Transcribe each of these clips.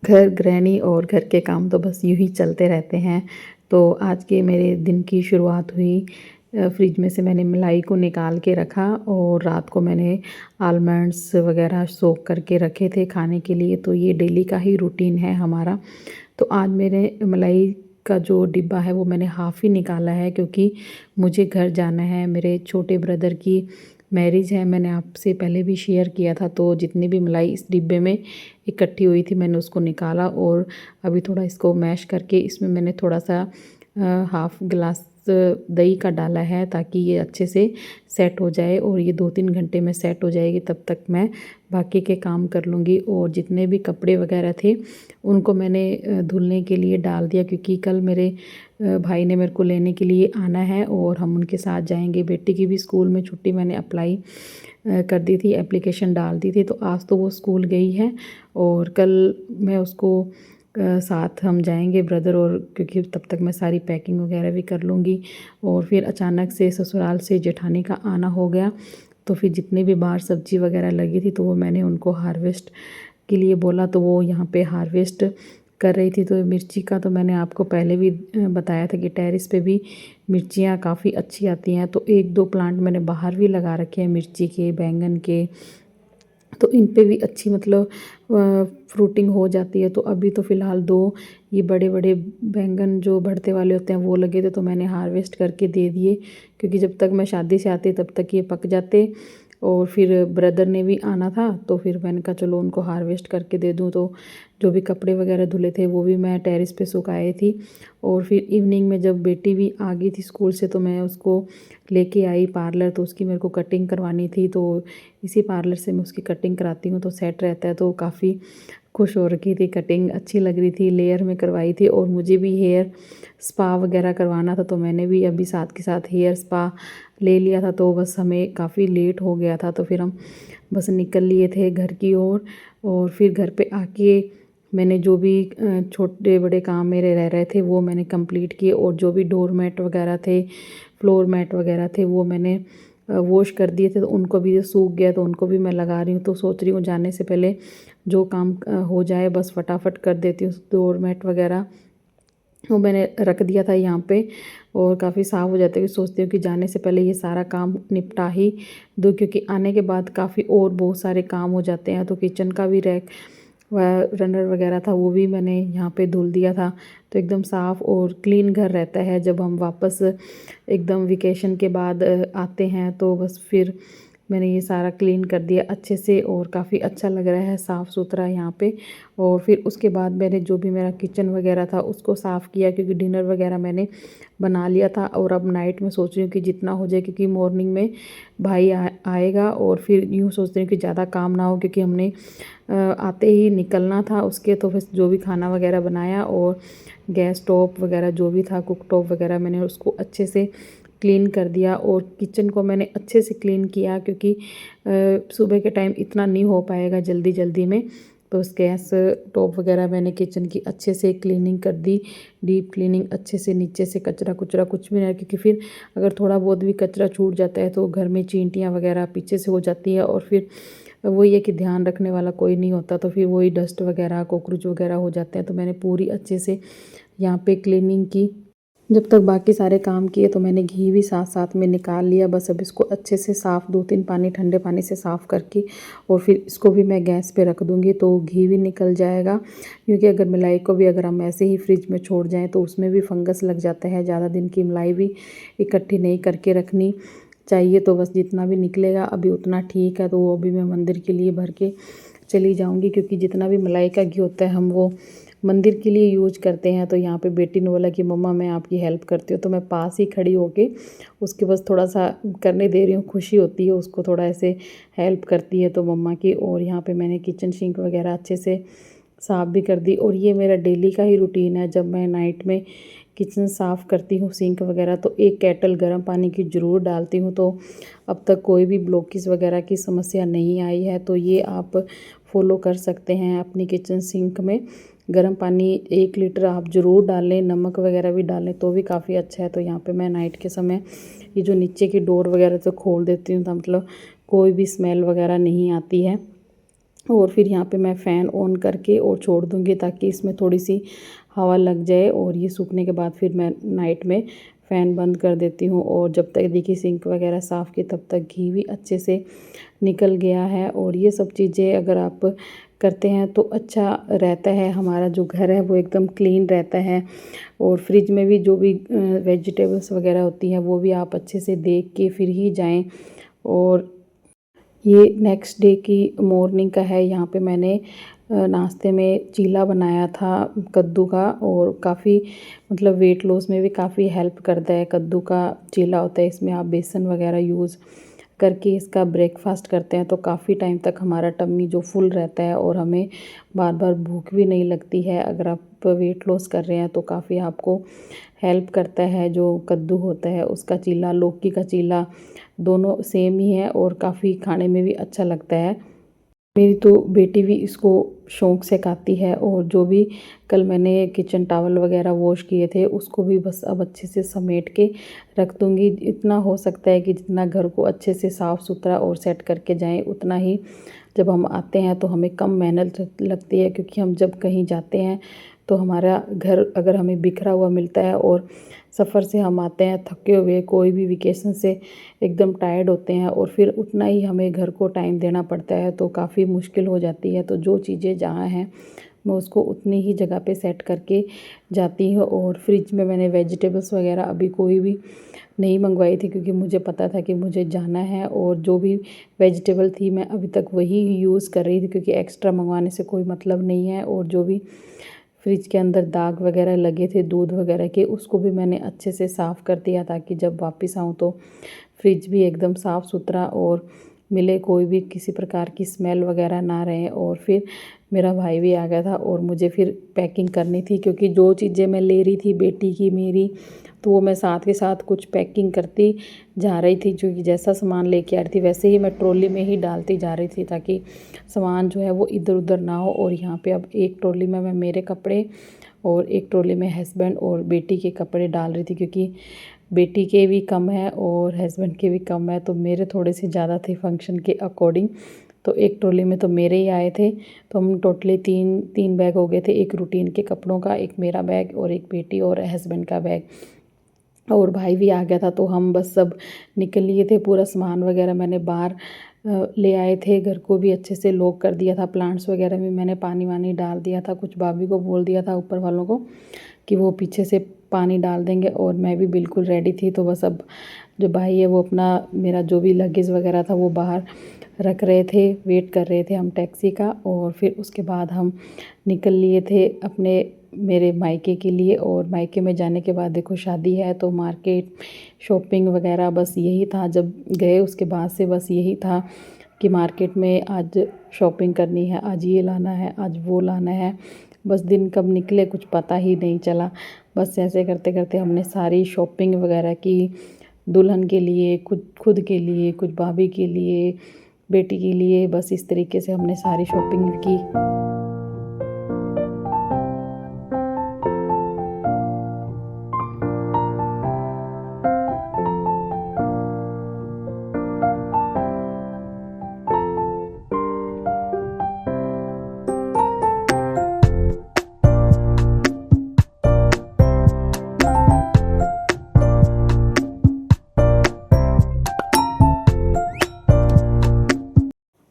घर गृहिणी और घर के काम तो बस यूँ ही चलते रहते हैं। तो आज के मेरे दिन की शुरुआत हुई फ्रिज में से मैंने मलाई को निकाल के रखा और रात को मैंने आलमंड्स वग़ैरह सोक करके रखे थे खाने के लिए। तो ये डेली का ही रूटीन है हमारा। तो आज मेरे मलाई का जो डिब्बा है वो मैंने हाफ़ ही निकाला है, क्योंकि मुझे घर जाना है। मेरे छोटे ब्रदर की मैरिज है, मैंने आपसे पहले भी शेयर किया था। तो जितनी भी मलाई इस डिब्बे में इकट्ठी हुई थी मैंने उसको निकाला और अभी थोड़ा इसको मैश करके इसमें मैंने थोड़ा सा हाफ़ गिलास दही का डाला है, ताकि ये अच्छे से सेट हो जाए और ये 2-3 घंटे में सेट हो जाएगी। तब तक मैं बाकी के काम कर लूँगी। और जितने भी कपड़े वगैरह थे उनको मैंने धुलने के लिए डाल दिया, क्योंकि कल मेरे भाई ने मेरे को लेने के लिए आना है और हम उनके साथ जाएंगे। बेटी की भी स्कूल में छुट्टी मैंने अप्लाई कर दी थी, एप्लीकेशन डाल दी थी। तो आज तो वो स्कूल गई है और कल मैं उसको साथ हम जाएंगे ब्रदर, और क्योंकि तब तक मैं सारी पैकिंग वगैरह भी कर लूँगी। और फिर अचानक से ससुराल से जेठानी का आना हो गया, तो फिर जितने भी बाहर सब्ज़ी वगैरह लगी थी तो वो मैंने उनको हार्वेस्ट के लिए बोला, तो वो यहाँ पे हार्वेस्ट कर रही थी। तो मिर्ची का तो मैंने आपको पहले भी बताया था कि टेरेस पे भी मिर्चियाँ काफ़ी अच्छी आती हैं। तो 1-2 प्लांट मैंने बाहर भी लगा रखे हैं मिर्ची के, बैंगन के। तो इन पे भी अच्छी मतलब फ्रूटिंग हो जाती है। तो अभी तो फ़िलहाल 2 ये बड़े-बड़े बैंगन जो भरते वाले होते हैं वो लगे थे, तो मैंने हार्वेस्ट करके दे दिए, क्योंकि जब तक मैं शादी से आती तब तक ये पक जाते। और फिर ब्रदर ने भी आना था, तो फिर मैंने कहा चलो उनको हार्वेस्ट करके दे दूँ। तो जो भी कपड़े वगैरह धुले थे वो भी मैं टेरेस पे सुखाई थी। और फिर इवनिंग में जब बेटी भी आ गई थी स्कूल से, तो मैं उसको लेके आई पार्लर। तो उसकी मेरे को कटिंग करवानी थी, तो इसी पार्लर से मैं उसकी कटिंग कराती हूँ तो सेट रहता है। तो काफ़ी खुश हो रखी थी, कटिंग अच्छी लग रही थी, लेयर में करवाई थी। और मुझे भी हेयर स्पा वगैरह करवाना था, तो मैंने भी अभी साथ के साथ हेयर स्पा ले लिया था। तो बस हमें काफ़ी लेट हो गया था, तो फिर हम बस निकल लिए थे घर की ओर। और फिर घर पे आके मैंने जो भी छोटे बड़े काम मेरे रह रहे थे वो मैंने कंप्लीट किए। और जो भी डोर मैट वगैरह थे, फ्लोर मैट वगैरह थे, वो मैंने वॉश कर दिए थे। तो उनको भी सूख गया, तो उनको भी मैं लगा रही हूँ। तो सोच रही हूँ जाने से पहले जो काम हो जाए बस फटाफट कर देती हूँ। डोर मैट वगैरह वो मैंने रख दिया था यहाँ पे और काफ़ी साफ़ हो जाता है। कि सोचती हूँ कि जाने से पहले ये सारा काम निपटा ही दूँ, क्योंकि आने के बाद काफ़ी और बहुत सारे काम हो जाते हैं। तो किचन का भी रैक व रनर वगैरह था वो भी मैंने यहाँ पे धुल दिया था। तो एकदम साफ़ और क्लीन घर रहता है जब हम वापस एकदम वेकेशन के बाद आते हैं। तो बस फिर मैंने ये सारा क्लीन कर दिया अच्छे से और काफ़ी अच्छा लग रहा है, साफ़ सुथरा यहाँ पे। और फिर उसके बाद मैंने जो भी मेरा किचन वगैरह था उसको साफ़ किया, क्योंकि डिनर वगैरह मैंने बना लिया था। और अब नाइट में सोच रही हूँ कि जितना हो जाए, क्योंकि मॉर्निंग में भाई आएगा। और फिर यूँ सोच रही हूँ कि ज़्यादा काम ना हो, क्योंकि हमने आते ही निकलना था उसके। तो बस जो भी खाना वगैरह बनाया और गैस टॉप वगैरह जो भी था, कुक टॉप वगैरह, मैंने उसको अच्छे से क्लीन कर दिया। और किचन को मैंने अच्छे से क्लीन किया, क्योंकि सुबह के टाइम इतना नहीं हो पाएगा जल्दी जल्दी में। तो उस गैस टॉप वगैरह मैंने किचन की अच्छे से क्लीनिंग कर दी, डीप क्लीनिंग अच्छे से। नीचे से कचरा कुचरा कुछ भी नहीं, क्योंकि फिर अगर थोड़ा बहुत भी कचरा छूट जाता है तो घर में चींटियाँ वगैरह पीछे से हो जाती है। और फिर वही है कि ध्यान रखने वाला कोई नहीं होता, तो फिर वही डस्ट वगैरह कॉकरोच वगैरह हो जाते हैं। तो मैंने पूरी अच्छे से यहाँ पे क्लीनिंग की। जब तक बाकी सारे काम किए तो मैंने घी भी साथ साथ में निकाल लिया। बस अब इसको अच्छे से साफ़ 2-3 पानी ठंडे पानी से साफ़ करके और फिर इसको भी मैं गैस पे रख दूँगी, तो घी भी निकल जाएगा। क्योंकि अगर मलाई को भी अगर हम ऐसे ही फ्रिज में छोड़ जाएँ तो उसमें भी फंगस लग जाता है। ज़्यादा दिन की मलाई भी इकट्ठी नहीं करके रखनी चाहिए। तो बस जितना भी निकलेगा अभी उतना ठीक है। तो वो भी मैं मंदिर के लिए भर के चली जाऊँगी, क्योंकि जितना भी मलाई का घी होता है हम वो मंदिर के लिए यूज करते हैं। तो यहाँ पे बेटी ने बोला कि मम्मा मैं आपकी हेल्प करती हूँ, तो मैं पास ही खड़ी होके उसके बस थोड़ा सा करने दे रही हूँ। खुशी होती है उसको, थोड़ा ऐसे हेल्प करती है तो मम्मा की। और यहाँ पे मैंने किचन सिंक वगैरह अच्छे से साफ़ भी कर दी। और ये मेरा डेली का ही रूटीन है, जब मैं नाइट में किचन साफ़ करती हूँ सिंक वगैरह, तो एक केटल गर्म पानी की ज़रूर डालती हूँ। तो अब तक कोई भी ब्लॉकेज वगैरह की समस्या नहीं आई है। तो ये आप फॉलो कर सकते हैं अपनी किचन सिंक में। गर्म पानी 1 लीटर आप ज़रूर डालें, नमक वगैरह भी डालें तो भी काफ़ी अच्छा है। तो यहाँ पे मैं नाइट के समय ये जो नीचे की डोर वगैरह तो खोल देती हूँ, तो मतलब कोई भी स्मेल वगैरह नहीं आती है। और फिर यहाँ पे मैं फ़ैन ऑन करके और छोड़ दूँगी ताकि इसमें थोड़ी सी हवा लग जाए। और ये सूखने के बाद फिर मैं नाइट में फ़ैन बंद कर देती हूँ। और जब तक देखिए सिंक वगैरह साफ़ की तब तक घी भी अच्छे से निकल गया है। और ये सब चीज़ें अगर आप करते हैं तो अच्छा रहता है, हमारा जो घर है वो एकदम क्लीन रहता है। और फ्रिज में भी जो भी वेजिटेबल्स वगैरह होती हैं वो भी आप अच्छे से देख के फिर ही जाएं। और ये नेक्स्ट डे की मॉर्निंग का है। यहाँ पे मैंने नाश्ते में चीला बनाया था कद्दू का। और काफ़ी मतलब वेट लॉस में भी काफ़ी हेल्प करता है कद्दू का चीला होता है। इसमें आप बेसन वगैरह यूज़ करके इसका ब्रेकफास्ट करते हैं तो काफ़ी टाइम तक हमारा टम्मी जो फुल रहता है और हमें बार बार भूख भी नहीं लगती है। अगर आप वेट लॉस कर रहे हैं तो काफ़ी आपको हेल्प करता है। जो कद्दू होता है उसका चीला, लौकी का चीला, दोनों सेम ही है और काफ़ी खाने में भी अच्छा लगता है। मेरी तो बेटी भी इसको शौक़ से खाती है। और जो भी कल मैंने किचन टॉवल वगैरह वॉश किए थे उसको भी बस अब अच्छे से समेट के रख दूँगी। इतना हो सकता है कि जितना घर को अच्छे से साफ़ सुथरा और सेट करके जाएं उतना ही जब हम आते हैं तो हमें कम मेहनत लगती है। क्योंकि हम जब कहीं जाते हैं तो हमारा घर अगर हमें बिखरा हुआ मिलता है और सफ़र से हम आते हैं थके हुए, कोई भी वेकेशन से एकदम टायर्ड होते हैं और फिर उतना ही हमें घर को टाइम देना पड़ता है तो काफ़ी मुश्किल हो जाती है। तो जो चीज़ें जहाँ हैं मैं उसको उतनी ही जगह पे सेट करके जाती हूँ। और फ्रिज में मैंने वेजिटेबल्स वगैरह अभी कोई भी नहीं मंगवाई थी क्योंकि मुझे पता था कि मुझे जाना है। और जो भी वेजिटेबल थी मैं अभी तक वही यूज़ कर रही थी क्योंकि एक्स्ट्रा मंगवाने से कोई मतलब नहीं है। और जो भी फ्रिज के अंदर दाग वगैरह लगे थे दूध वगैरह के उसको भी मैंने अच्छे से साफ़ कर दिया ताकि जब वापस आऊँ तो फ्रिज भी एकदम साफ़ सुथरा और मिले, कोई भी किसी प्रकार की स्मेल वगैरह ना रहे। और फिर मेरा भाई भी आ गया था और मुझे फिर पैकिंग करनी थी क्योंकि जो चीज़ें मैं ले रही थी बेटी की मेरी तो वो मैं साथ के साथ कुछ पैकिंग करती जा रही थी। क्योंकि जैसा सामान लेके आ रही थी वैसे ही मैं ट्रॉली में ही डालती जा रही थी ताकि सामान जो है वो इधर उधर ना हो। और यहाँ पे अब एक ट्रॉली में मैं मेरे कपड़े और एक ट्रॉली में हस्बैंड और बेटी के कपड़े डाल रही थी क्योंकि बेटी के भी कम है और हस्बैंड के भी कम है तो मेरे थोड़े से ज़्यादा थे फंक्शन के अकॉर्डिंग। तो एक ट्रॉली में तो मेरे ही आए थे तो हम टोटली तीन बैग हो गए थे। एक रूटीन के कपड़ों का, एक मेरा बैग और एक बेटी और हस्बैंड का बैग। और भाई भी आ गया था तो हम बस सब निकल लिए थे। पूरा सामान वगैरह मैंने बाहर ले आए थे, घर को भी अच्छे से लॉक कर दिया था। प्लांट्स वगैरह में मैंने पानी वानी डाल दिया था। कुछ भाभी को बोल दिया था ऊपर वालों को कि वो पीछे से पानी डाल देंगे और मैं भी बिल्कुल रेडी थी। तो बस अब जो भाई है वो अपना मेरा जो भी लगेज वगैरह था वो बाहर रख रहे थे, वेट कर रहे थे हम टैक्सी का। और फिर उसके बाद हम निकल लिए थे अपने मेरे मायके के लिए। और मायके में जाने के बाद देखो शादी है तो मार्केट शॉपिंग वगैरह बस यही था। जब गए उसके बाद से बस यही था कि मार्केट में आज शॉपिंग करनी है, आज ये लाना है, आज वो लाना है। बस दिन कब निकले कुछ पता ही नहीं चला। बस ऐसे करते करते हमने सारी शॉपिंग वगैरह की, दुल्हन के लिए, खुद के लिए, कुछ भाभी के लिए, बेटी के लिए। बस इस तरीके से हमने सारी शॉपिंग की।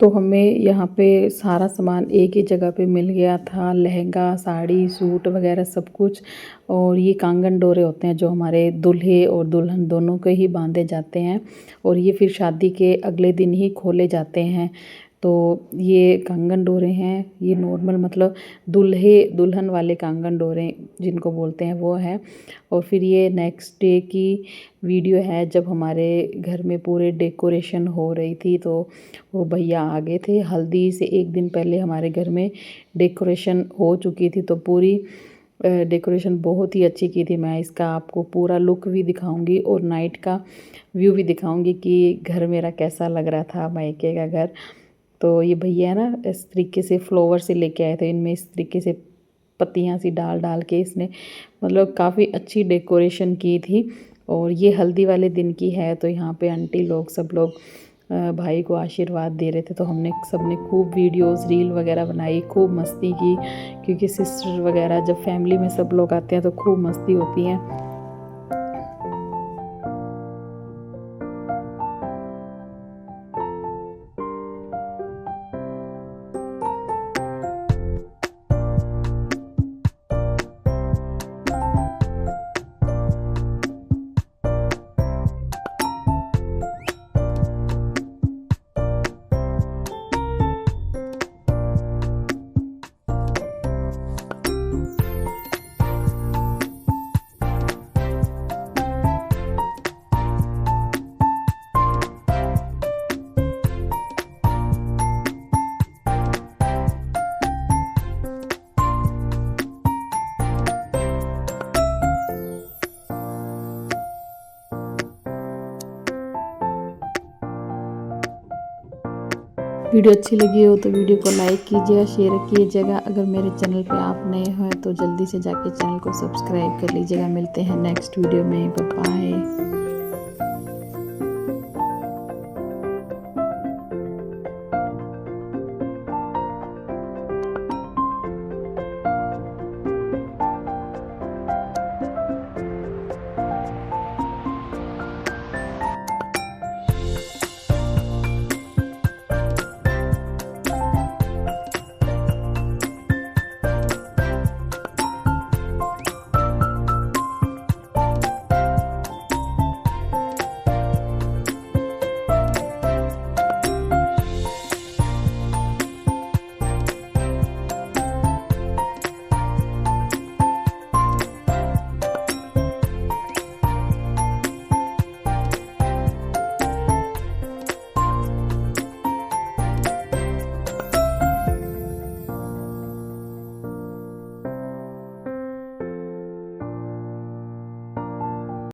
तो हमें यहाँ पे सारा सामान एक ही जगह पे मिल गया था, लहंगा, साड़ी, सूट वगैरह सब कुछ। और ये कांगन डोरे होते हैं जो हमारे दूल्हे और दुल्हन दोनों के ही बांधे जाते हैं और ये फिर शादी के अगले दिन ही खोले जाते हैं। तो ये कांगन डोरे हैं, ये नॉर्मल मतलब दूल्हे दुल्हन वाले कांगन डोरे जिनको बोलते हैं वो है। और फिर ये नेक्स्ट डे की वीडियो है जब हमारे घर में पूरे डेकोरेशन हो रही थी। तो वो भैया आ गए थे, हल्दी से एक दिन पहले हमारे घर में डेकोरेशन हो चुकी थी। तो पूरी डेकोरेशन बहुत ही अच्छी की थी। मैं इसका आपको पूरा लुक भी दिखाऊंगी और नाइट का व्यू भी दिखाऊंगी कि घर मेरा कैसा लग रहा था, मायके का घर। तो ये भैया है ना इस तरीके से फ्लावर से लेके आए थे, इनमें इस तरीके से पत्तियाँ सी डाल डाल के इसने मतलब काफ़ी अच्छी डेकोरेशन की थी। और ये हल्दी वाले दिन की है तो यहाँ पे आंटी लोग सब लोग भाई को आशीर्वाद दे रहे थे। तो हमने सबने खूब वीडियोस रील वगैरह बनाई, खूब मस्ती की, क्योंकि सिस्टर वगैरह जब फैमिली में सब लोग आते हैं तो खूब मस्ती होती है। वीडियो अच्छी लगी हो तो वीडियो को लाइक कीजिएगा, शेयर कीजिएगा। अगर मेरे चैनल पे आप नए हैं तो जल्दी से जाके चैनल को सब्सक्राइब कर लीजिएगा। मिलते हैं नेक्स्ट वीडियो में। Bye bye.